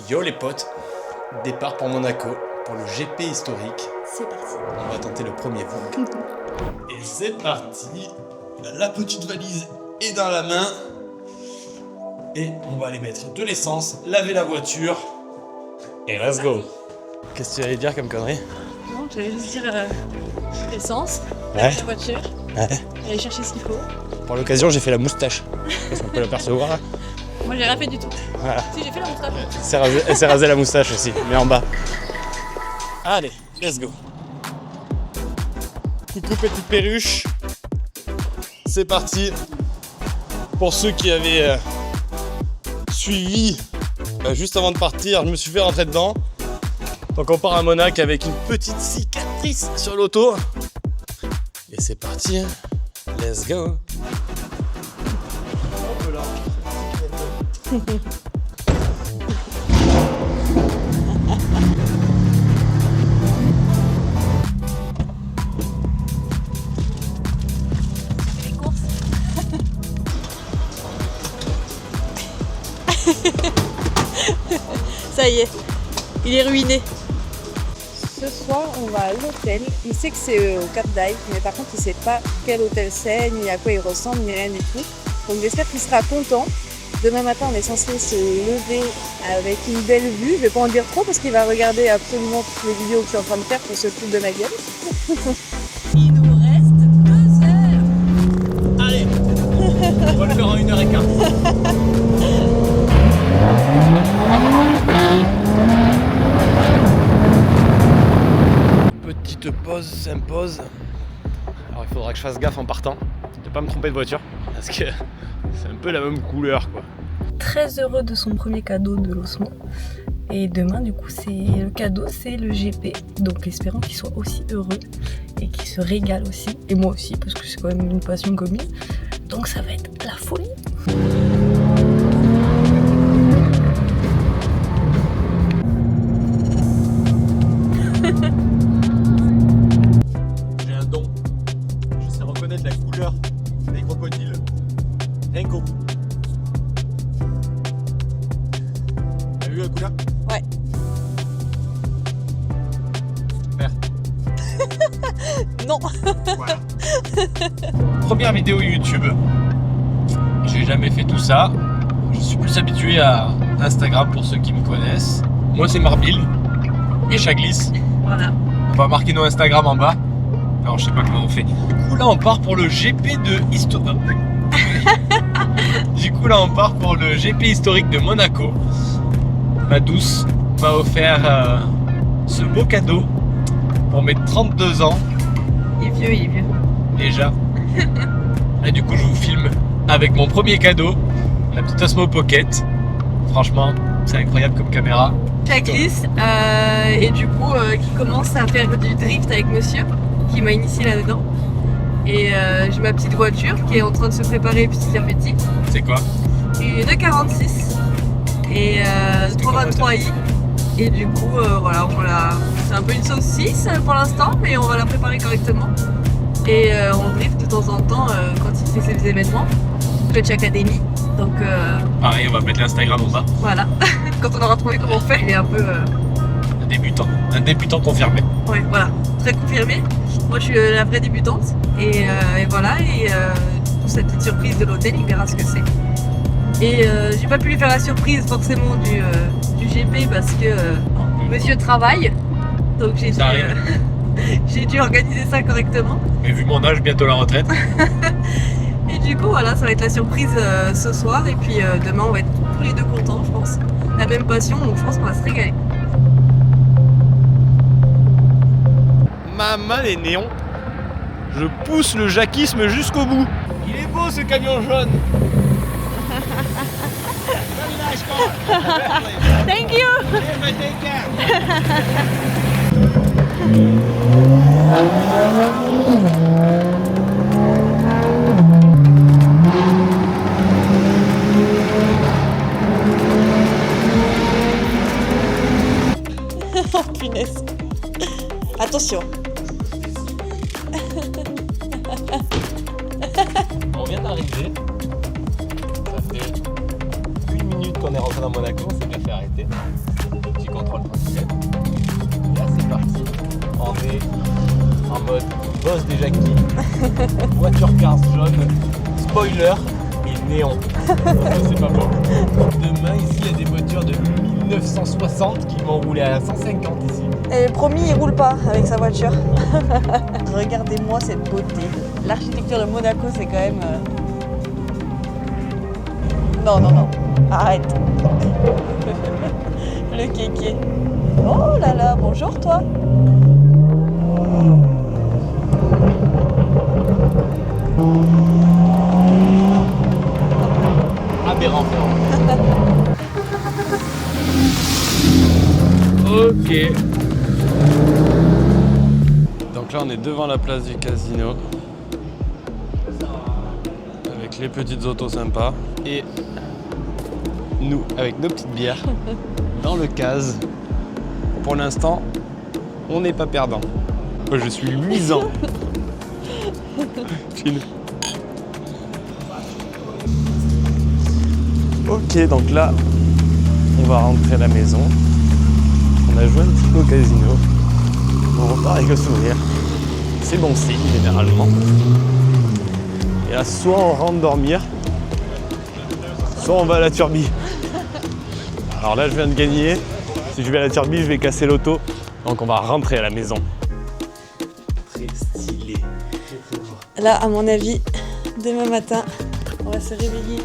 Yo les potes, départ pour Monaco, pour le GP historique. C'est parti. On va tenter le premier vol. Et c'est parti. La petite valise est dans la main. Et on va aller mettre de l'essence, laver la voiture. Et let's go. Qu'est-ce que tu allais dire comme connerie? Non, j'allais juste dire essence, Ouais. la voiture, Ouais. aller chercher ce qu'il faut. Pour l'occasion, j'ai fait la moustache. Parce qu'on peut l'apercevoir là. Moi j'ai rien fait du tout. Voilà. Si j'ai fait la moustache. Elle s'est rasée la moustache aussi, mais en bas. Allez, let's go. Coucou petite perruche. C'est parti. Pour ceux qui avaient suivi, juste avant de partir, je me suis fait rentrer dedans. Donc on part à Monaco avec une petite cicatrice sur l'auto. Et c'est parti. Let's go. Hop là. Les courses. Ça y est, il est ruiné. Ce soir, on va à l'hôtel. Il sait que c'est au Cap d'Aille, mais par contre, il sait pas quel hôtel c'est, ni à quoi il ressemble, ni rien du tout. Donc j'espère qu'il sera content. Demain matin, on est censé se lever avec une belle vue. Je vais pas en dire trop parce qu'il va regarder absolument toutes les vidéos que je suis en train de faire pour se foutre de ma gueule. Il nous reste 2 heures. Allez, on va le faire en 1h15. Petite pause s'impose. Alors il faudra que je fasse gaffe en partant, de pas me tromper de voiture, parce que c'est un peu la même couleur quoi. Très heureux de son premier cadeau de l'Osmo. Et demain, du coup, le cadeau, c'est le GP. Donc, espérons qu'il soit aussi heureux et qu'il se régale aussi. Et moi aussi, parce que c'est quand même une passion commune. Donc, ça va être la folie. J'ai un don. Je sais reconnaître la couleur des crocodiles. Rien qu'au bout. T'as vu la couleur? Ouais. Vert. Non. Voilà. Première vidéo YouTube. J'ai jamais fait tout ça. Je suis plus habitué à Instagram pour ceux qui me connaissent. Moi c'est Marbil et Chaglisse. Voilà. On va marquer nos Instagram en bas. Alors je sais pas comment on fait. Du coup là on part pour le GP de historique. Du coup là on part pour le GP historique de Monaco. Ma douce m'a offert ce beau cadeau pour mes 32 ans Il est vieux, il est vieux. déjà. Et du coup je vous filme avec mon premier cadeau, la petite Osmo Pocket. Franchement c'est incroyable comme caméra. Checklist, et du coup, qui commence à faire du drift avec monsieur, qui m'a initié là-dedans. Et j'ai ma petite voiture qui est en train de se préparer petit à petit. C'est quoi? Une 246 et 323i. Et du coup, voilà, c'est un peu une saucisse pour l'instant, mais on va la préparer correctement. Et on drift de temps en temps quand il fait ses événements. Clutch Academy. Donc Pareil, on va mettre l'Instagram en bas. voilà, quand on aura trouvé comment on fait, il est un peu. Un débutant confirmé. Ouais, voilà, très confirmé. Moi, je suis la vraie débutante. Et voilà, et pour cette petite surprise de l'hôtel, il verra ce que c'est. Et j'ai pas pu lui faire la surprise forcément du GP parce que monsieur travaille. Donc j'ai dû, Ça arrive. j'ai dû organiser ça correctement. Mais vu mon âge, bientôt la retraite. Et du coup, voilà, ça va être la surprise ce soir. Et puis demain, on va être tous les deux contents, je pense. La même passion, donc je pense qu'on va se régaler. Maman les néons. Je pousse le jaquisme jusqu'au bout. Il est beau ce camion jaune. Thank you. Oh punaise. Attention. On vient d'arriver. Ça fait 1 minute qu'on est rentré dans Monaco, on s'est déjà fait s'est arrêté. Petit contrôle tranquille. Et là c'est parti. On est en mode boss des Jackie. Voiture Cars jaune. Spoiler et néon. C'est pas beau. Demain ici il y a des voitures de 1960 qui vont rouler à 150 ici. Et promis, il roule pas avec sa voiture. Regardez-moi cette beauté. L'architecture de Monaco, c'est quand même... Non, non, non. Arrête. Le kéké. Oh là là, bonjour toi. Aberrant. Ok. Donc là on est devant la place du casino. Avec les petites autos sympas. Et nous avec nos petites bières dans le case. Pour l'instant, on n'est pas perdant. Moi je suis luisant. Fine. Ok, donc là, on va rentrer à la maison. On a joué un petit peu au casino. On repart avec le sourire. C'est bon signe, généralement. Et là, soit on rentre dormir, soit on va à la turbie. Alors là, je viens de gagner. Si je vais à la turbie, je vais casser l'auto. Donc on va rentrer à la maison. Très stylé. Très beau. Là, à mon avis, demain matin, on va se réveiller.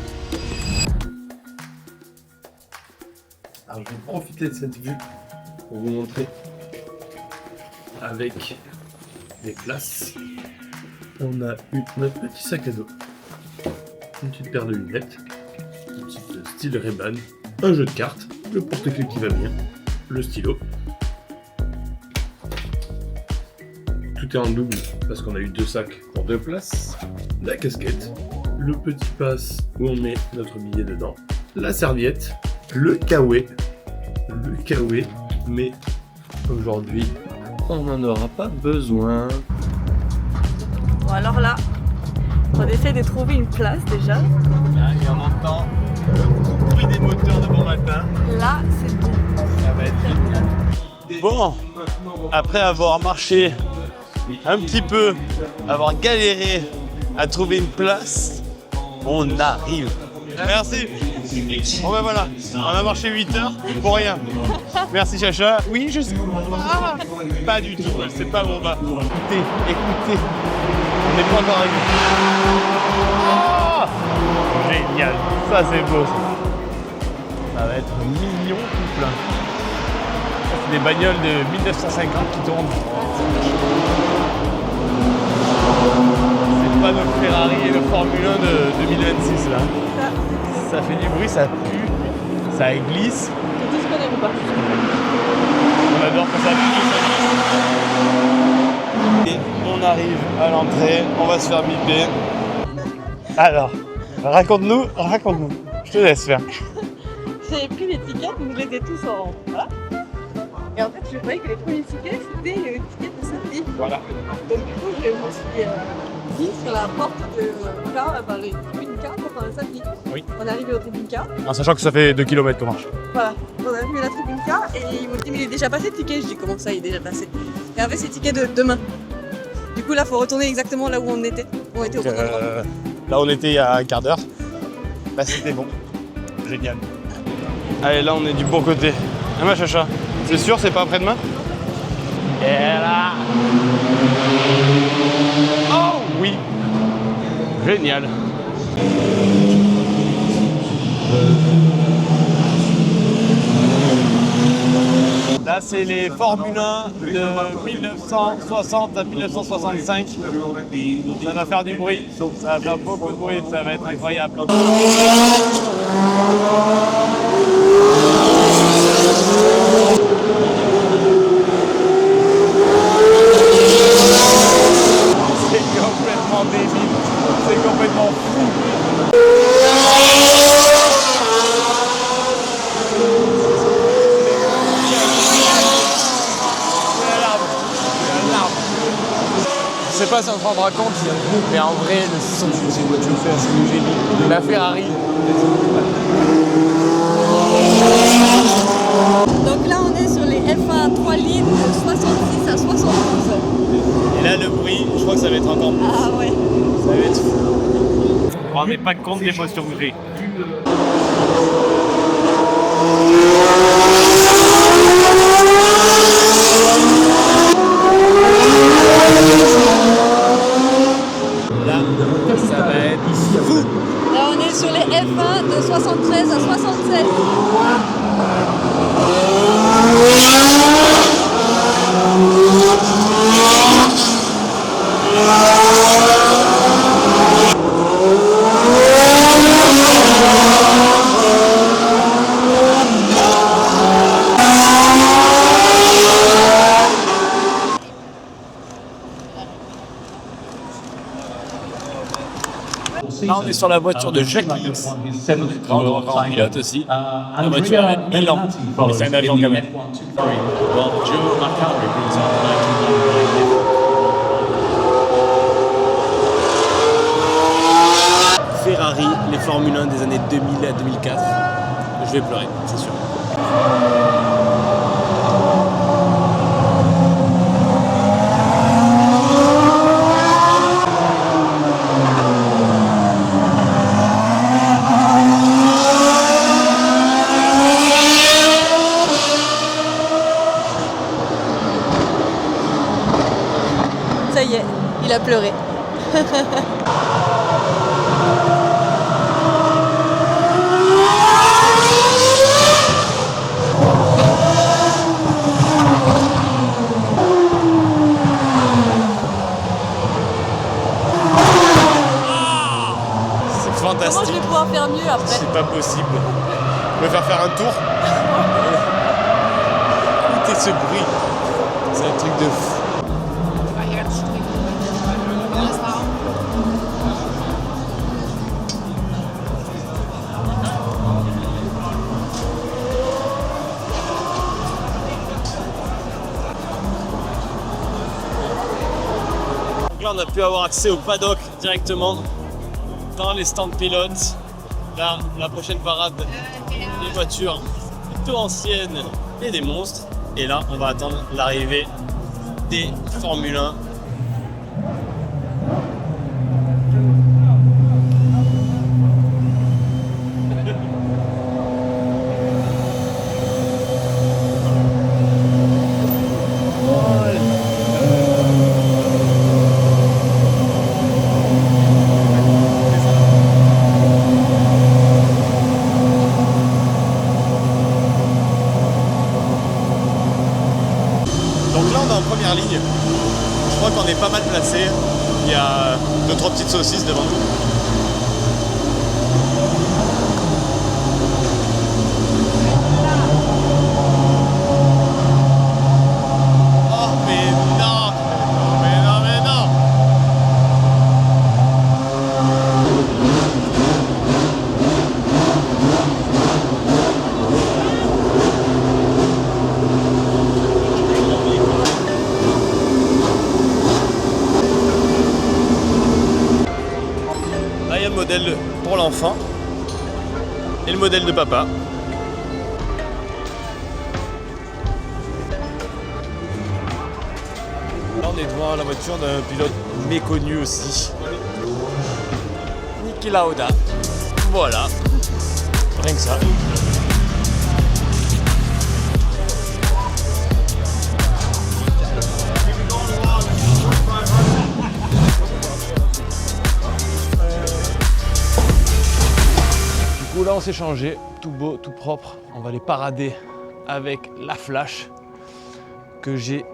Alors je vais profiter de cette vue pour vous montrer avec des places. On a eu notre petit sac à dos, une petite paire de lunettes, un petit style Ray-Ban, un jeu de cartes, le porte-clés qui va bien, le stylo. Tout est en double parce qu'on a eu 2 sacs pour 2 places, la casquette, le petit pass où on met notre billet dedans, la serviette, le kawaii, mais aujourd'hui on n'en aura pas besoin. Bon alors là, on essaie de trouver une place déjà. Là, et on entend le bruit des moteurs de bon matin. Là, c'est bon. Ça va être génial. Bon, après avoir marché un petit peu, avoir galéré à trouver une place, on arrive. Merci. Bon ben voilà, on a marché 8 heures pour rien. Merci Chacha. Oui, je sais. Ah, pas du tout, c'est pas bon bas. Écoutez, on n'est pas encore arrivé. Ah, génial, ça c'est beau ça. Ça va être mignon tout plein. Ça, c'est des bagnoles de 1950 qui tournent. C'est pas notre Ferrari et le Formule 1 de 2026 là. Ça fait du bruit, ça pue, ça glisse. C'est tout ce qu'on aime pas. On adore quand ça glisse. Et on arrive à l'entrée, on va se faire biper. Alors, raconte-nous. Je te laisse faire. J'avais pris les tickets, vous les avez tous en rang. Voilà. Et en fait, je voyais que les premiers tickets, c'était le ticket de samedi. Voilà. Donc du coup, je me suis dit sur la porte de car, les tribunes car pour un samedi. Oui. On est arrivé au tribune car. En sachant que ça fait 2 km qu'on marche. Voilà. On a vu la tribune car et ils m'ont dit mais il est déjà passé le ticket. Je dis comment ça il est déjà passé. Et en fait c'est le ticket de demain. Du coup là faut retourner exactement là où on était. On était au bon endroit. Là on était il y a un quart d'heure. Bah c'était bon. Génial. Allez là on est du bon côté. Ah ma Chacha, c'est sûr c'est pas après-demain? Et là. Oh oui. Génial. Là, c'est les Formule 1 de 1960 à 1965. Ça va faire du bruit. Ça va faire beaucoup de bruit. Ça va être incroyable. C'est complètement débile. C'est complètement fou. Je sais pas si on se rendra compte, mais en vrai, le son, c'est une voiture de la Ferrari. Donc là, on est sur les F1 3 lignes de 66 à 72. Et là, le bruit, je crois que ça va être encore plus. Ah ouais. Ça va être fou. Vous ne vous rendez pas compte des l'émotion que j'ai. Là, ça va être fou. Là, on est sur les F1 de 73 à 76. Là, on est sur la voiture de Jacques X, grand pilote aussi. La voiture a 1000 ans, mais c'est un avion quand même. Ferrari, les Formule 1 des années 2000 à 2004. Je vais pleurer, c'est sûr. Ça y est, il a pleuré. C'est Comment fantastique. je vais pouvoir faire mieux après? C'est pas possible. On peut faire un tour. Écoutez ce bruit. C'est un truc de fou. Donc là, on a pu avoir accès au paddock directement dans les stands pilotes. Là, la prochaine parade, des voitures plutôt anciennes et des monstres. Et là, on va attendre l'arrivée des Formule 1. Donc là, on est en première ligne. Je crois qu'on est pas mal placé. Il y a 2-3 petites saucisses devant nous. Oh mais non! Mais non, mais non! Là, il y a le modèle pour l'enfant et le modèle de papa. Là, on est devant la voiture d'un pilote méconnu aussi. Niki Lauda. Voilà. Rien que ça. Du coup, là, on s'est changé. Tout beau, tout propre. On va les parader avec la flash que j'ai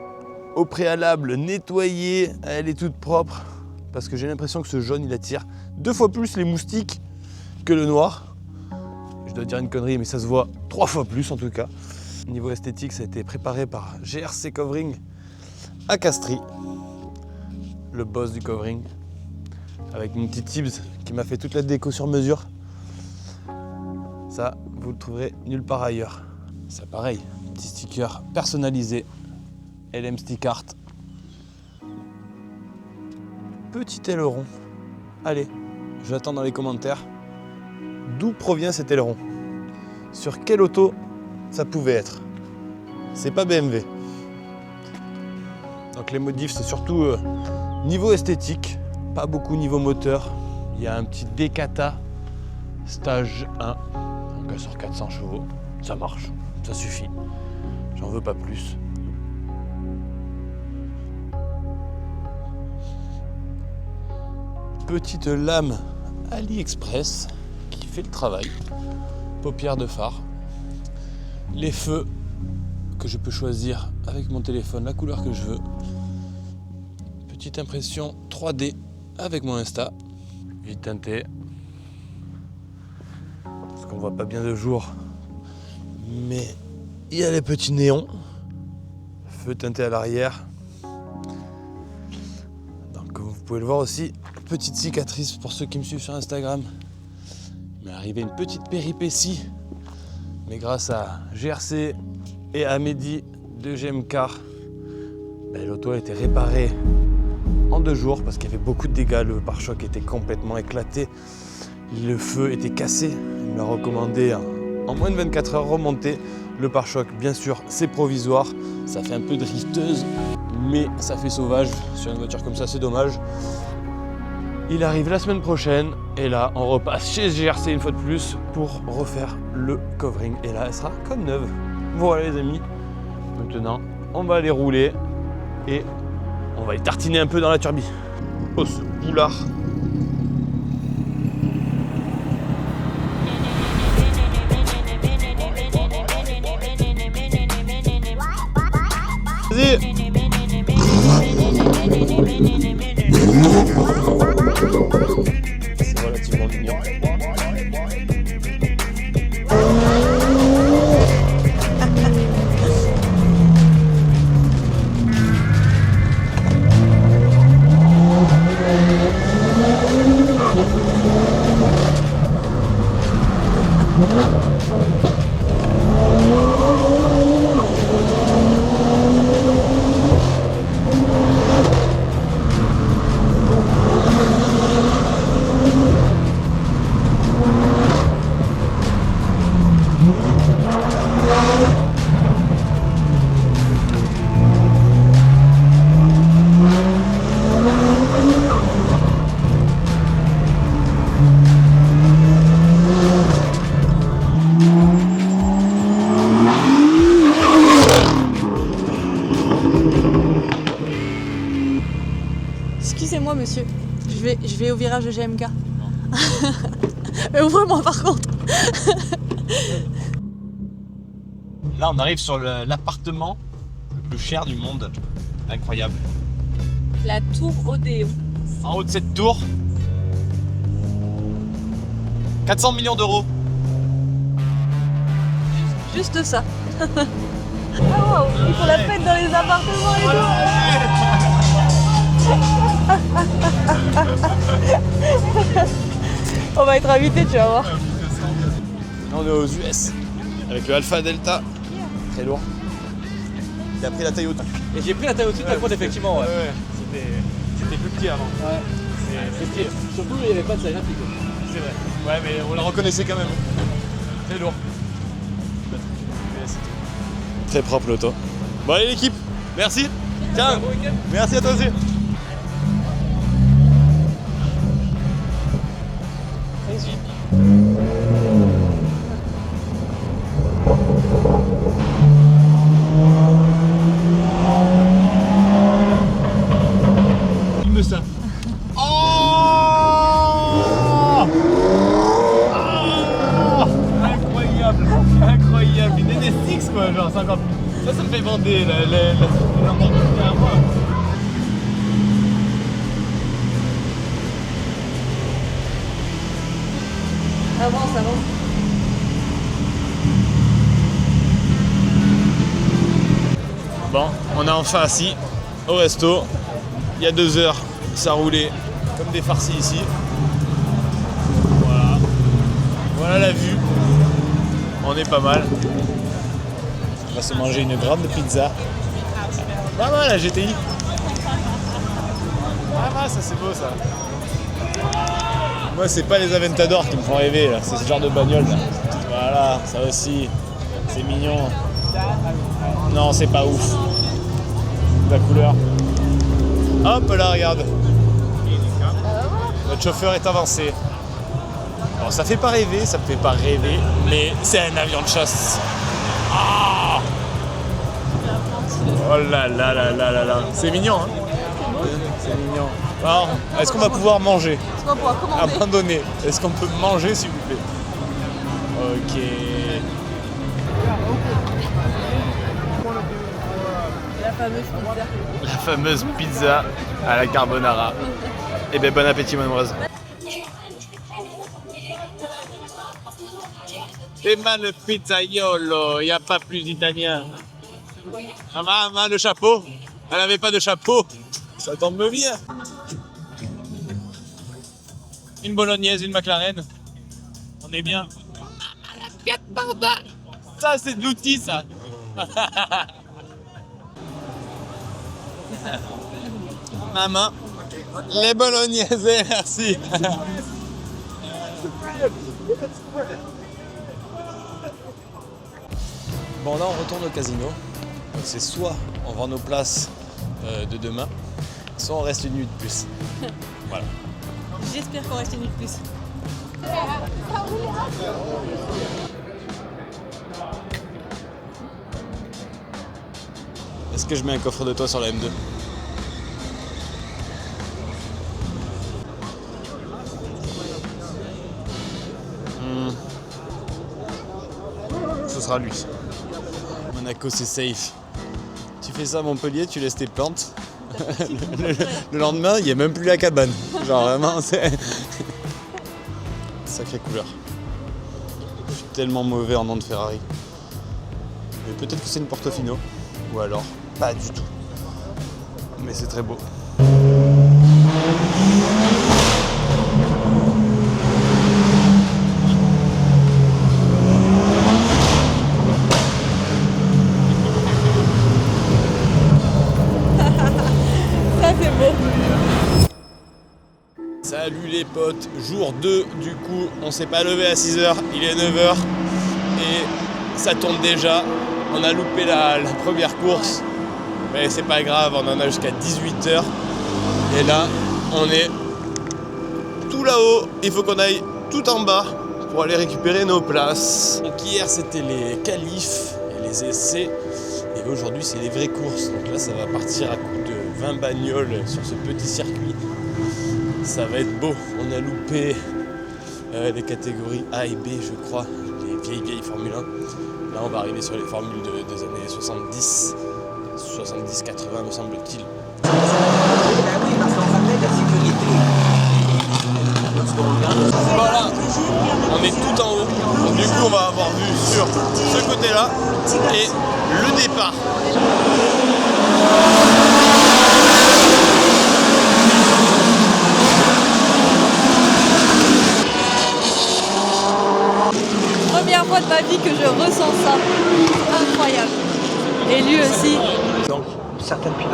au préalable nettoyée. Elle est toute propre parce que j'ai l'impression que ce jaune, il attire 2 fois plus les moustiques que le noir. Je dois dire une connerie, mais ça se voit 3 fois plus en tout cas. Niveau esthétique, ça a été préparé par GRC Covering à Castries, le boss du covering, avec mon petit Tibbs qui m'a fait toute la déco sur mesure. Ça, vous le trouverez nulle part ailleurs. C'est pareil, petit sticker personnalisé, LM Stick Art. Petit aileron. Allez, j'attends dans les commentaires d'où provient cet aileron. Sur quelle auto ça pouvait être. C'est pas BMW. Donc les modifs, c'est surtout niveau esthétique, pas beaucoup niveau moteur. Il y a un petit Decata Stage 1, donc elle sort 400 chevaux. Ça marche, ça suffit. J'en veux pas plus. Petite lame AliExpress qui fait le travail. Paupières de phare. Les feux que je peux choisir avec mon téléphone, la couleur que je veux. Petite impression 3D avec mon Insta. Vite teinté. Parce qu'on voit pas bien de jour. Mais il y a les petits néons. Feu teinté à l'arrière. Donc comme vous pouvez le voir aussi, petite cicatrice pour ceux qui me suivent sur Instagram. Il m'est arrivé une petite péripétie. Mais grâce à GRC et à Mehdi de GMK, l'auto a été réparée en 2 jours parce qu'il y avait beaucoup de dégâts. Le pare-choc était complètement éclaté. Le feu était cassé. Il m'a recommandé en moins de 24 heures remonter. Le pare-choc, bien sûr, c'est provisoire. Ça fait un peu drifteuse, mais ça fait sauvage. Sur une voiture comme ça, c'est dommage. Il arrive la semaine prochaine et là, on repasse chez GRC une fois de plus pour refaire le covering. Et là, elle sera comme neuve. Voilà les amis. Maintenant, on va aller rouler et on va les tartiner un peu dans la turbine. Oh, ce boulard. Vas-y. C'est relativement mignon. Excusez-moi monsieur, je vais au virage de GMK. Mais ouvrez-moi par contre. Là, on arrive sur l'appartement le plus cher du monde. Incroyable. La tour Odéon. En haut de cette tour, 400 millions d'euros. Juste ça. Ah wow, ils font la fête dans les appartements et tout. On va être invités, tu vas voir. Là, on est aux US avec le Alpha Delta. Très lourd. Il a pris la taille au-dessus. Et j'ai pris la taille au-dessus de la côte, effectivement. Ouais. C'était plus petit avant. Ouais. C'est petit. Surtout, il n'y avait pas de taille graphique. C'est vrai. Ouais, mais on la reconnaissait quand même. Très lourd. Très propre l'auto. Bon, allez l'équipe, merci. Tiens, merci à toi aussi. Filme ça. Incroyable, incroyable. Une NSX quoi, genre 50. Ça me fait bander la Lamborghini à moi. Avance, avance. Bon, on est enfin assis au resto. Il y a 2 heures, ça roulait comme des farcis ici. Voilà. Voilà la vue. On est pas mal. On va se manger une grande pizza. Pas mal la GTI. Ah ça c'est beau ça. Moi c'est pas les Aventador qui me font rêver là, c'est ce genre de bagnole là. Voilà, ça aussi. C'est mignon. Non, c'est pas ouf. La couleur. Hop là, regarde. Notre chauffeur est avancé. Alors ça fait pas rêver, ça me fait pas rêver, mais c'est un avion de chasse. Ah, oh là là là là là là. C'est mignon, hein. C'est mignon. Alors, est-ce qu'on va pouvoir manger? Est-ce qu'on pourra commander? Abandonner. Est-ce qu'on peut manger, s'il vous plaît? Ok. La fameuse pizza. La fameuse pizza à la carbonara. Eh bien, bon appétit, mademoiselle. Et man, le pizzaiolo, il n'y a pas plus italien. Ah, maman, le chapeau. Elle n'avait pas de chapeau. Ça tombe bien. Une bolognaise, une McLaren. On est bien. Ça, c'est de l'outil, ça. Maman, les bolognaises, merci. Bon, là, on retourne au casino. Donc, c'est soit on vend nos places de demain, soit on reste une nuit de plus. Voilà. J'espère qu'on reste une nuit de plus. Est-ce que je mets un coffre de toit sur la M2? Ce sera lui. Monaco, c'est safe. Tu fais ça à Montpellier, tu laisses tes plantes. Le lendemain, il n'y a même plus la cabane. Genre vraiment, c'est... Sacrée couleur. Je suis tellement mauvais en nom de Ferrari. Mais peut-être que c'est une Portofino. Ou alors, pas du tout. Mais c'est très beau. Ça c'est beau. Salut les potes, jour 2 du coup, on s'est pas levé à 6h, il est 9h et ça tombe déjà. On a loupé la première course, mais c'est pas grave, on en a jusqu'à 18h. Et là, on est tout là-haut, il faut qu'on aille tout en bas pour aller récupérer nos places. Donc hier c'était les qualifs et les essais, et aujourd'hui c'est les vraies courses. Donc là ça va partir à coup de 20 bagnoles sur ce petit circuit. Ça va être beau, on a loupé les catégories A et B je crois, les vieilles Formule 1. Là on va arriver sur les formules des années 70, 70-80 me semble-t-il. Voilà, on est tout en haut, donc du coup on va avoir vu sur ce côté-là et le départ. Première fois de ma vie que je ressens ça. Incroyable. Et lui aussi. Donc,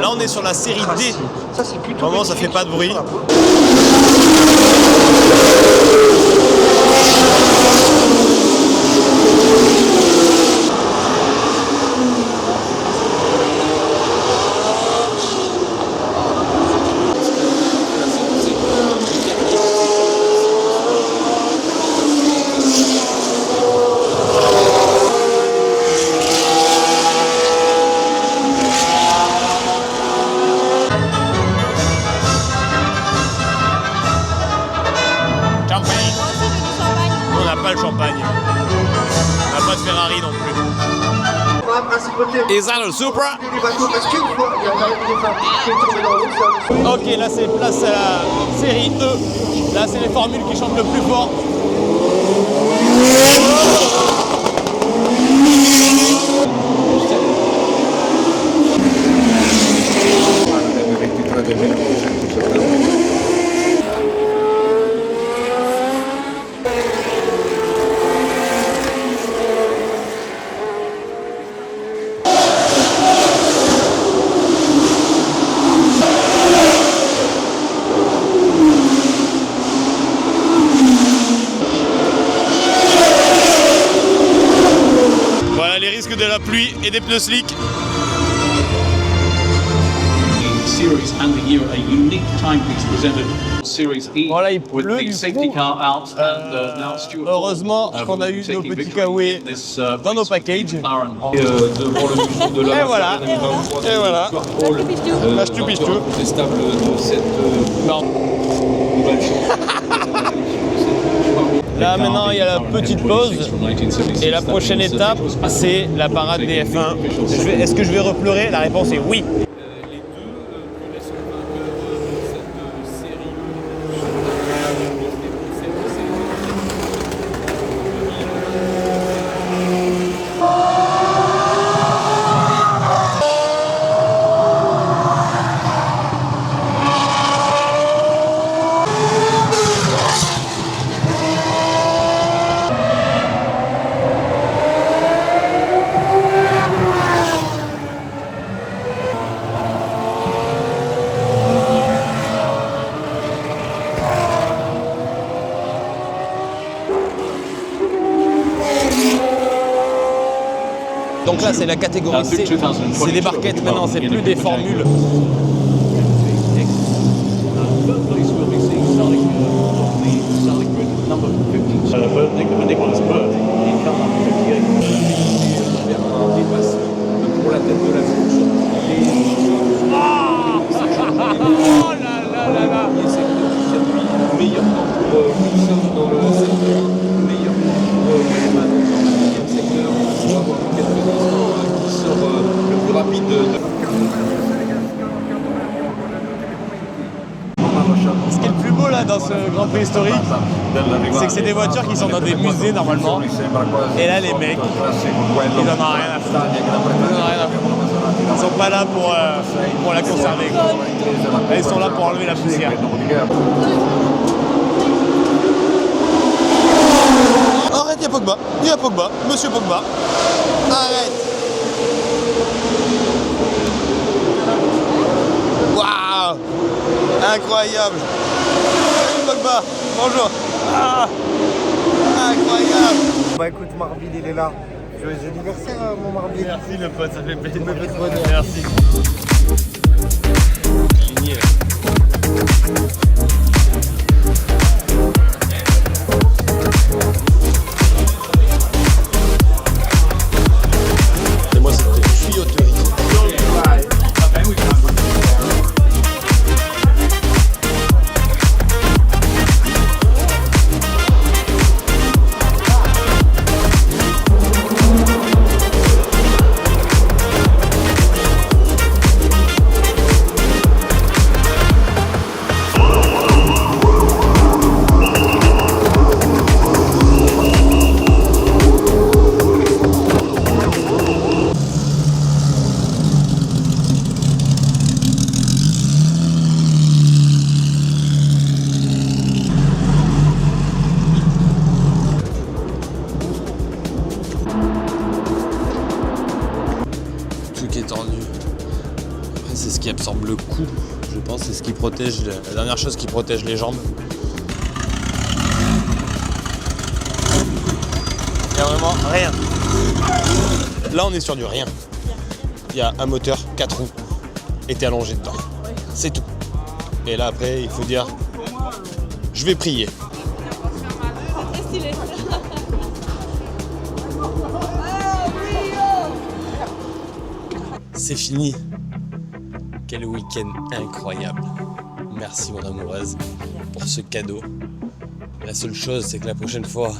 là on est sur la série D. Vraiment ça fait pas de bruit. On n'a pas le champagne. On n'a pas de Ferrari non plus. Et ça le Supra. Ok, là c'est place à la série E. Là c'est les formules qui chantent le plus fort. la pluie et des pneus slick. Series and the year, a unique timepiece presented. Series E Voilà, il with pleut, the du safety coup. car out and now Stuart Heureusement Hall, qu'on a will eu be nos taking petits victory kawaii in this, dans nos race. packages. McLaren, devant le museau de la Et voilà. Et voilà. Stuart Hall, Lâche-tout, biche-tout. vainqueur incontestable de cette Non. nouvelle chance. Là maintenant il y a la petite pause et la prochaine étape c'est la parade des F1. Est-ce que je vais repleurer? La réponse est oui. Donc là c'est la catégorie C, c'est des barquettes maintenant, c'est plus des formules. Pour la tête de la course. Oh là là là là. Meilleur temps pour Wilson dans le secteur, meilleur temps pour Wellman dans le 10e secteur. On va voir quelques instants qui sort le plus rapide de... Ce qui est le plus beau là dans ce Grand Prix historique, c'est que c'est des voitures qui sont dans des musées normalement. Et là les mecs, ils en ont rien à foutre. Ils sont pas là pour la conserver. Là, ils sont là pour enlever la poussière. Arrête, il y a Pogba. Il y a Pogba. Monsieur Pogba. Arrête. Waouh. Incroyable. Salut Pogba. Bonjour. Ah. Incroyable. Bah écoute, Marvin il est là. Joyeux anniversaire mon Marvin. Merci le pote, ça fait plaisir. Merci. Merci. Ligné, là. Et moi c'était tuyauterie. Est tordu. Après c'est ce qui absorbe le coup, je pense, c'est ce qui protège, la dernière chose qui protège les jambes. Il n'y a vraiment rien. Là on est sur du rien. Il y a un moteur, 4 roues, et t'es allongé dedans. C'est tout. Et là après il faut dire, je vais prier. C'est fini. Quel week-end incroyable. Merci mon amoureuse pour ce cadeau. La seule chose c'est que la prochaine fois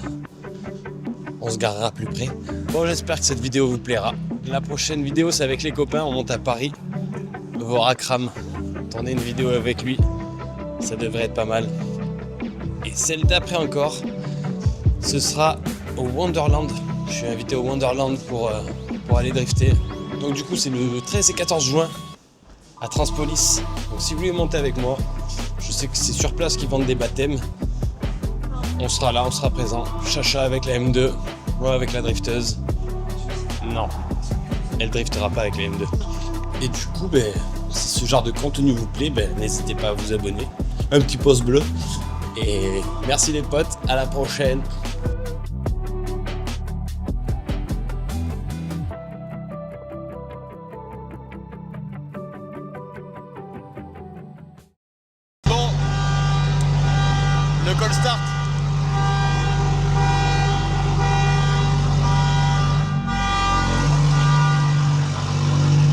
on se garera plus près. Bon j'espère que cette vidéo vous plaira. La prochaine vidéo c'est avec les copains, on monte à Paris. Voir Akram, tourner une vidéo avec lui. Ça devrait être pas mal. Et celle d'après encore, ce sera au Wonderland. Je suis invité au Wonderland pour aller drifter. Donc du coup c'est le 13 et 14 juin à Transpolis. Donc si vous voulez monter avec moi, je sais que c'est sur place qu'ils vendent des baptêmes. On sera là, on sera présent. Chacha avec la M2, moi avec la drifteuse. Non, elle driftera pas avec la M2. Et du coup, si ce genre de contenu vous plaît, n'hésitez pas à vous abonner. Un petit pouce bleu. Et merci les potes, à la prochaine. Le call start.